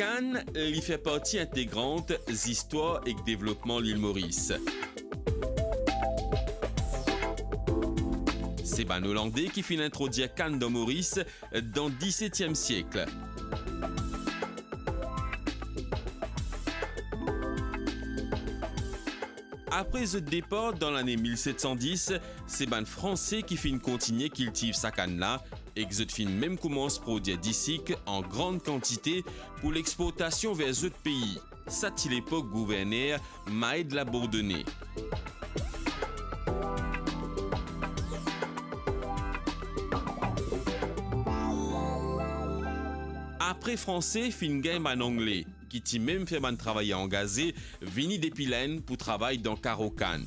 Cannes, il fait partie intégrante d'histoire et développement l'île Maurice. C'est un Hollandais qui fit introduire Cannes dans Maurice dans le XVIIe siècle. Après ce départ dans l'année 1710, c'est un Français qui fit continuer cultive sa canne-là et que fin même commence à produire d'ici en grande quantité pour l'exportation vers d'autres pays. Ça, à l'époque, gouverneur Maïd la Bourdonnais. Après français, fin game en anglais, qui t'y même fait un travail engagé, vini des Pilaines pour travailler dans Caro-Cannes.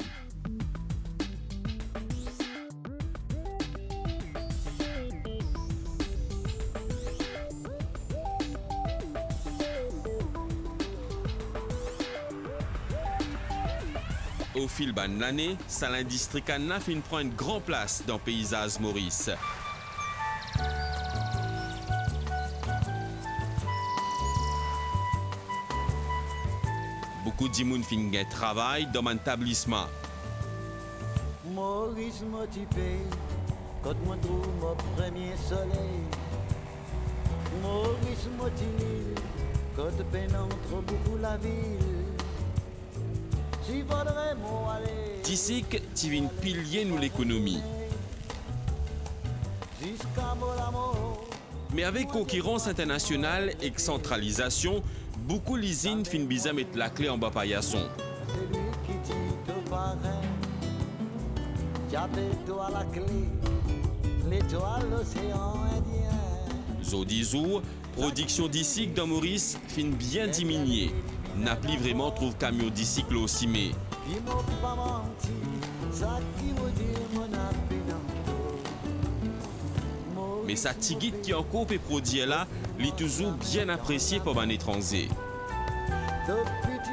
Au fil de l'année, l'industrie canne fin prend une grande place dans le paysage Maurice. Beaucoup de gens fin travail dans un établissement. Maurice motivé, quand moi trouve mon premier soleil. Maurice motivé, quand pénètre beaucoup la ville. J'y voudrais m'en aller. D'ici, tu viens pilier nous l'économie. Jusqu'à mon amour. Mais avec concurrence internationale et centralisation, beaucoup d'usines finissent bien mettre la clé en bas paillasson. C'est lui qui dit te parrain. J'appelle-toi la clé, l'étoile, l'océan Indien. Zodizou, production d'ici dans Maurice fin bien diminuée. N'a plus vraiment trouvé camion d'ici au cimé. Ils m'ont pas menti, ça qui veut dire mon appénanto. Mais sa tigite qui en coupe et produit là, il est toujours bien apprécié par un étranger. De petit,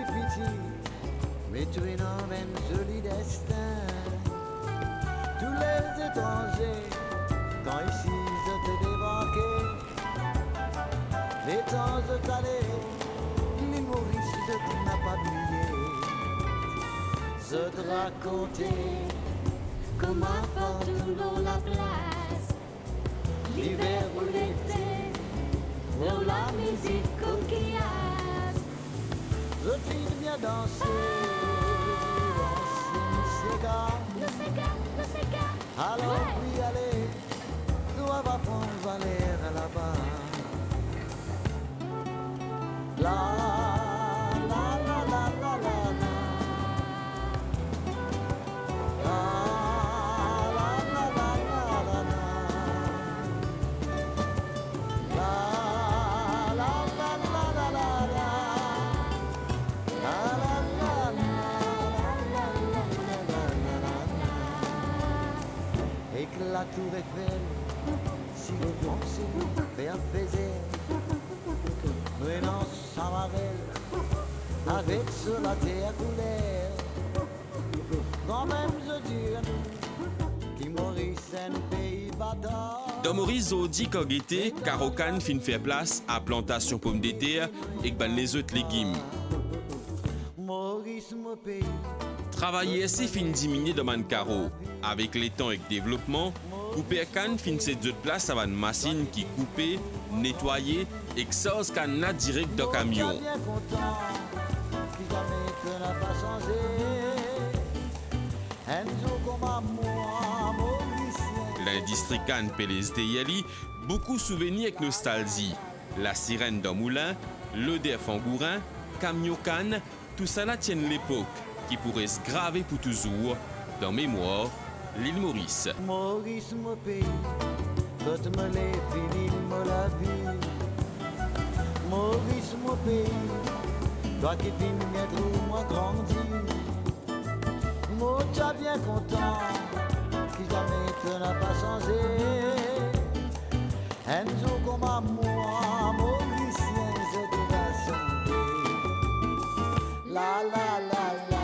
mais tu es dans le même joli destin. Tous les étrangers, quand ici je te débarquer, les temps de t'aller, les Maurice je ne m'as pas oublié. Je te raconter comment partout dans la place, l'hiver ou l'été, pour la musique coquillasse. Je t'ai bien danser, danser, le séga. Alors puis allez, doit va prendre l'air là-bas. La la la la la la la. La la la la la la la. La la la la la la la. La la la la la la. Et que la tour Eiffel, si le vent s'est fait un baiser, prenant sa marelle, avec sur la terre couleur, quand même je dis, qui Maurice un pays bâtard. Dans Maurice, Zodi Kogité, Caro-Cannes fin faire place à plantation pommes de terre et que les autres légumes. Maurice mon pays. Travailler assez fin diminuer dans man carreau. Avec les temps et le développement, couper canne fin cette autre place avant une machine qui coupait, nettoyait et que ça canne direct dans le camion. Bien content, qui jamais que n'a pas changé. Enzo comme à moi, Mauricien. L'industrie canne PLSD beaucoup souvenirs avec nostalgie. La sirène dans moulin, l'odeur fangourin, camion canne, tout ça là tienne l'époque qui pourrait se graver pour toujours dans mémoire l'île Maurice. Maurice mon pays, quand me l'ai fini me la vie. Maurice mon pays, toi qui finis mettre où moi grandi. Moi t'as bien content, qui jamais te n'a pas changé. Enzo comme à moi, Mauricien, je te la chanter. La la la la.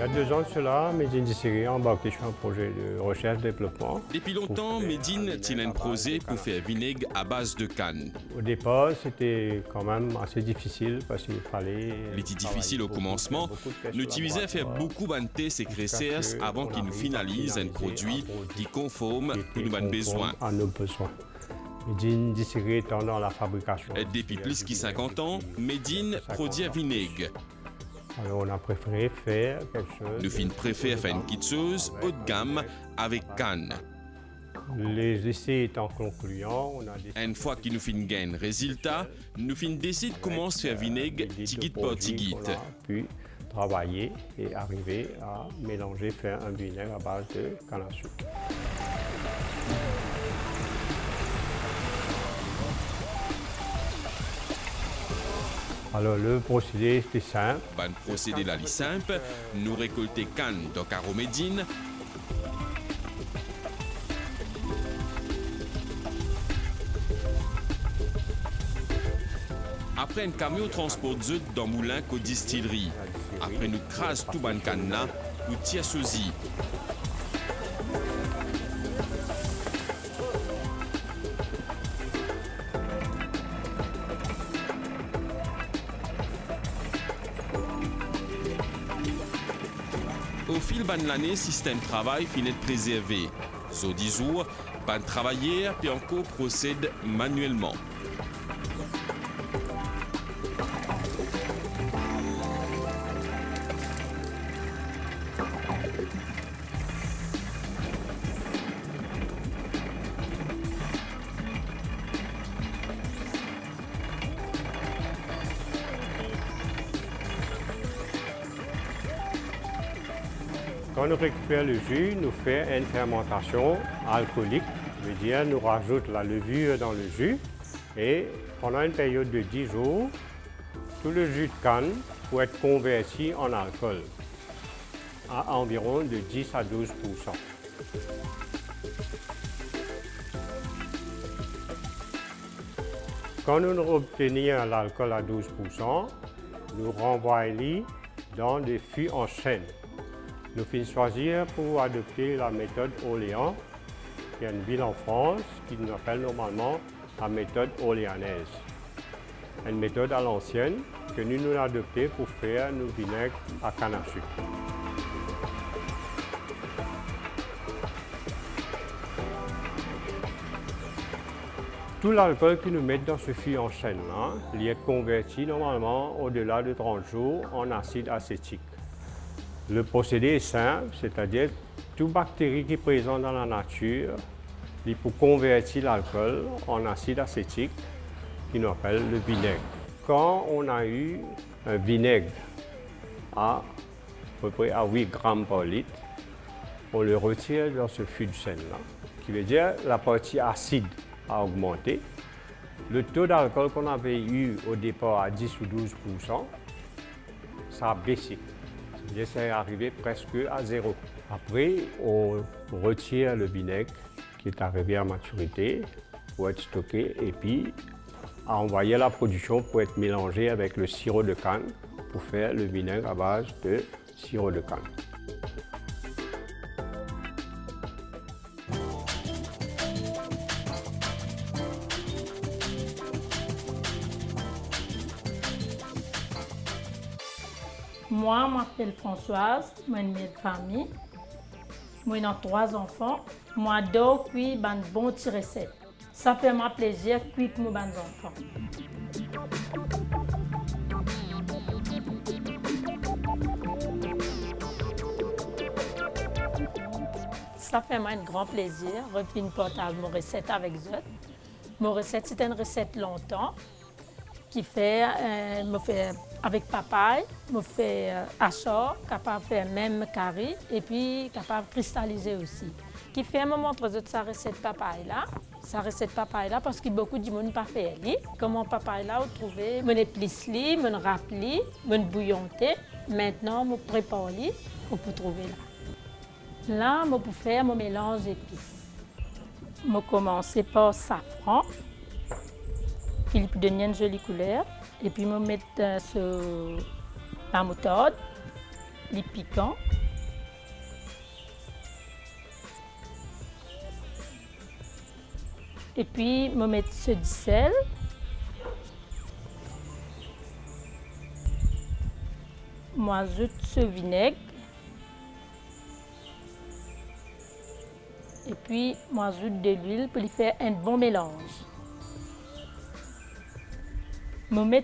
y a 2 ans de cela, Medine Dissiré a embarqué sur un projet de recherche-développement. Depuis longtemps, Medine tient un projet pour faire vinaigre à base de canne. Au départ, c'était quand même assez difficil parce qu'il fallait... Il était difficile au commencement. Nous utilisions à faire beaucoup de tests et recherches avant qu'il nous finalise un produit qui conforme pour nos besoins. À nos besoins. Medine Dissiré étant dans la fabrication. Et depuis plus de 50 ans, Medine produit un vinaigre. Alors on a préféré faire quelque chose... Nous finissons préféré faire une quitteuse haut de gamme avec canne. Les essais étant concluants, on a décidé... Une fois qu'il nous finissons gagner résultat, nous finissons décider de commencer à faire vinaigre tigit par tigit. Puis travailler et arriver à mélanger, faire un vinaigre à base de canne à sucre. Alors le procédé était simple. Le procédé là est simple. Nous récoltons canne dans carreau Medine. Après un camion transporte zut dans moulin qu'aux distilleries. Après nous crase tout ban canne là ou tire sosie. Au fil de l'année, système de travail finit de préserver. Sur 10 jours, ban travailleurs puis encore procède manuellement. Quand nous récupérons le jus, nous faisons une fermentation alcoolique. Ça veut dire nous rajoutons la levure dans le jus et pendant une période de 10 jours, tout le jus de canne peut être converti en alcool à environ de 10 à 12%. Quand nous obtenons l'alcool à 12%, nous renvoyons dans des fûts en chêne. Nous finissons choisir pour adopter la méthode Orléans, qui est une ville en France qui nous appelle normalement la méthode orléanaise. Une méthode à l'ancienne que nous adoptons pour faire nos vinaigres à canne à sucre. Tout l'alcool que nous mettons dans ce fût en chêne, il est converti normalement au-delà de 30 jours en acide acétique. Le procédé est simple, c'est-à-dire toute bactérie qui est présente dans la nature, il peut convertir l'alcool en acide acétique, qui nous appelle le vinaigre. Quand on a eu un vinaigre à peu près à 8 grammes par litre, on le retire dans ce fût de chêne-là, qui veut dire la partie acide a augmenté. Le taux d'alcool qu'on avait eu au départ à 10 ou 12%, ça a baissé. C'est arrivé presque à 0. Après, on retire le vinaigre qui est arrivé à maturité pour être stocké et puis à envoyer la production pour être mélangé avec le sirop de canne pour faire le vinaigre à base de sirop de canne. Moi, je m'appelle Françoise, je suis une mère de famille. Moi, j'ai 3 enfants. Moi, j'adore cuire une bonne recette. Ça fait moi plaisir de cuire pour mes enfants. Ça fait moi un grand plaisir de partager mes recettes avec eux. Mes recettes, c'est une recette longtemps qui fait, me fait avec papaye, me fait achor, capable de faire même carré et puis capable de cristalliser aussi. Qui fait me montre sa recette papaye là, parce que beaucoup de monde pas fait li. Comment papaye là, vous trouvez, me plis li, me râpe li, me bouillonter. Maintenant, me prépare li, vous pouvez trouver là. Là, je peux faire mon mélange d'épices. Je commence par safran. Il peut donner une jolie couleur. Et puis, je vais mettre sur la moutarde, les piquants. Et puis, je mets ce du sel. Moi, ajoute ce vinaigre. Et puis, moi, ajoute de l'huile pour lui faire un bon mélange. Je mets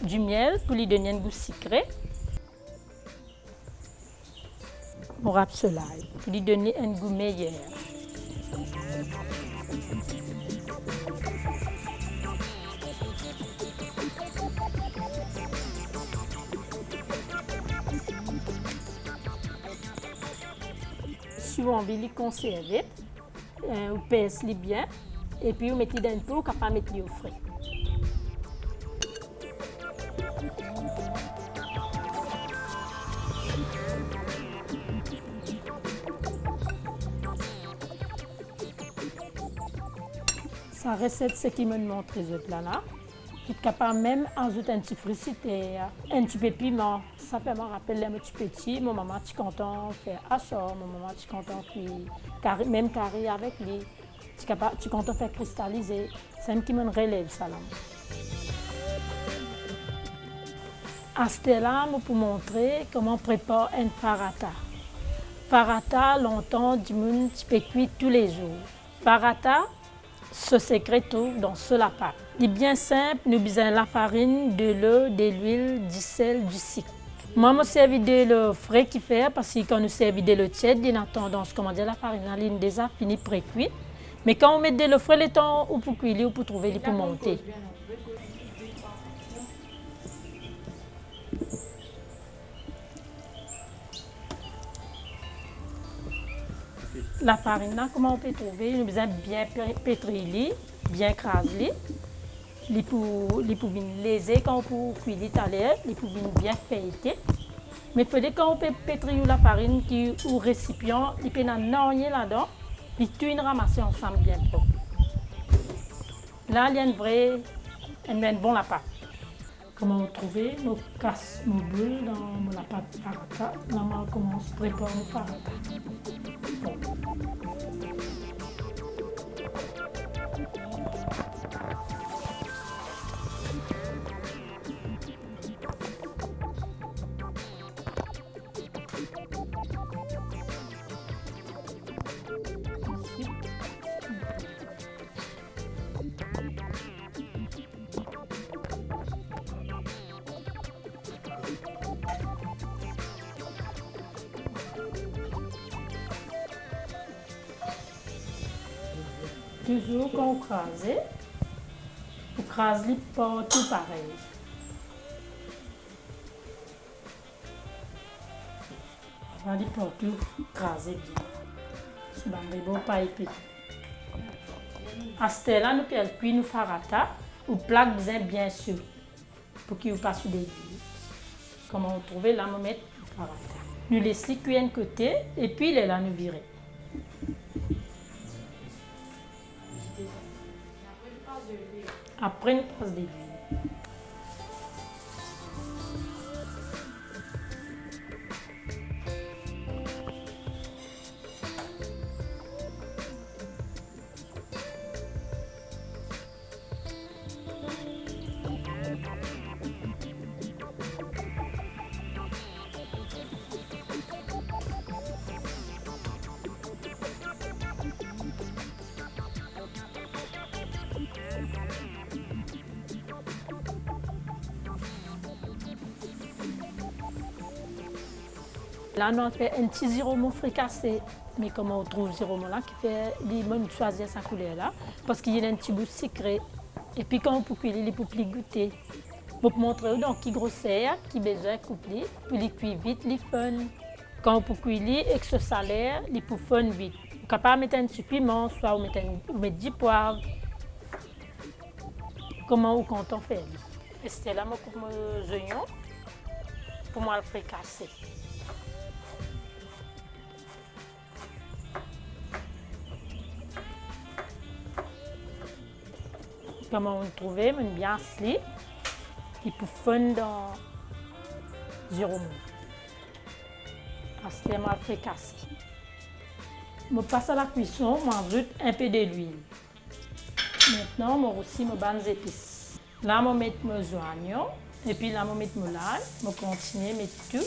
du miel pour lui donner un goût sucré. Je râpe cela pour lui donner un goût meilleur. Si vous avez envie de conserver, vous pèsez bien et puis vous mettez dans un pot capable de mettre au frais. Sa recette, c'est qui me montre les autres là. Puis capable même ajouter un petit fricité, un petit peu piment. Ça fait me rappeler un petit petit. Mon maman est content faire assort, mon maman est content puis même carré avec lui. Tu es content faire cristalliser. C'est un qui me relève ça là. À ce là, je peux montrer comment on prépare un farata. Farata, longtemps, du monde, tu peux cuire tous les jours. Farata, ce secret trouve dans ce pâte. Il est bien simple, nous avons besoin de la farine, de l'eau, de l'huile, du sel, du sucre. Moi, je servis de l'eau frais qui fait parce que quand nous servons de l'eau tiède, il y a tendance, comment dire, la farine elle est déjà finie pré-cuite. Mais quand on met de l'eau frais, le temps où pour cuire, ou pour trouver, pour monter. La farine, là, comment on peut trouver? Nous avons besoin de bien pétrir, bien craser. Les pour léser quand on peut cuire à l'air, les pour bien feuilleter. Mais il faut que quand on peut pétrir la farine qui ou récipient, il peut en là-dedans, puis tout ramasser ensemble bien propre. Là, il y a une bon la pâte. Comment trouver? Nous casse nos boules dans la pâte farata. Là, on commence à préparer le farata. Toujours quand on crase pas tout pareil. On va les partout craser bien. C'est bon pas épais. À ce là, nous pouvons cuire nos farata ou plaque bien sûr pour qu'il ne passe des huiles. Comment on trouve là, on met le farata. Nous laissons cuire un côté et puis là, nous virer. Après une passe d'huile. Là, nous avons fait un petit ziromon fricassé. Mais comment on trouve le ziromon là qui fait limon choisir sa couleur là? Parce qu'il y a un petit goût sucré. Et puis quand on peut cuire, il peut plus goûter. Pour montrer donc qui grosseur, qui besoin de couper, puis il cuit vite, il fun. Quand on peut cuire et que ce salaire, il peut fun vite. On est capable de mettre un petit piment, soit on met 10 poivres. Comment ou quand on fait? Et c'était là, je coupe mes oignons pour moi le fricasser. Comment on trouve, une bien slip, qui peut fondre dans le ziromon. Parce que je fais casser. Je passe à la cuisson, je ajoute un peu de l'huile. Maintenant, je vais aussi mes épices. Là, je vais mettre mes oignons. Et puis là, je vais mettre mon l'ail. Je vais continuer à mettre tout.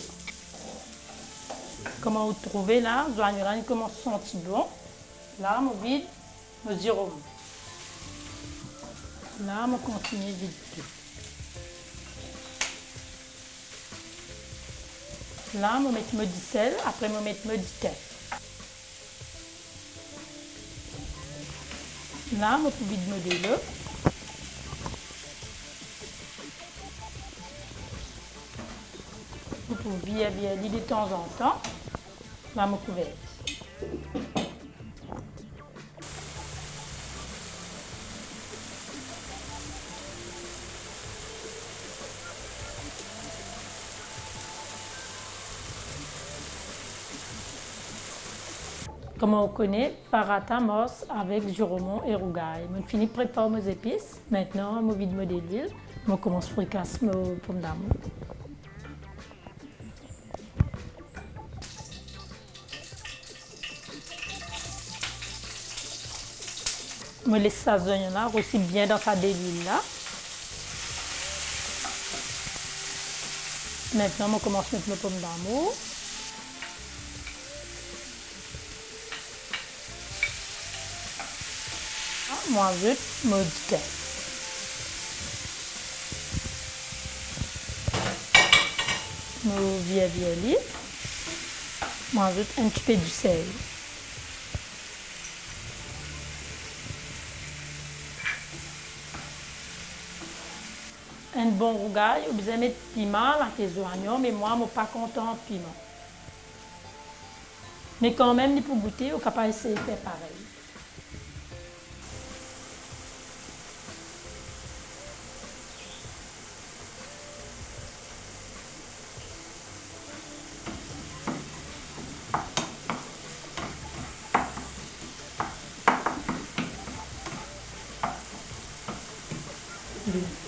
Comme vous trouvez là, les oignons là, ils commencent à sentir bon. Là, je vide mes giromons. Là, je continue à vider tout. Là, je vais mettre mon sel. Après, je vais mettre mon thé. Là, je vais vider mon délo. Vous pouvez virer de temps en temps. Là, je couverte. Comme on connaît, paratha mos avec giromon et rougail. Je finis de préparer mes épices. Maintenant, je vide mon l'huile. Je commence à fricasser mes pommes d'amour. Je laisse ça là aussi bien dans sa l'huile là. Maintenant, je commence à mettre mes pommes d'amour. Moi, je me dis je viens moi, je un petit peu du sel. Un bon rougail, vous besoin mettre piment avec les oignons, mais moi, je ne suis pas content de piment. Mais quand même, pour goûter, vous pouvez essayer de faire pareil. Oui.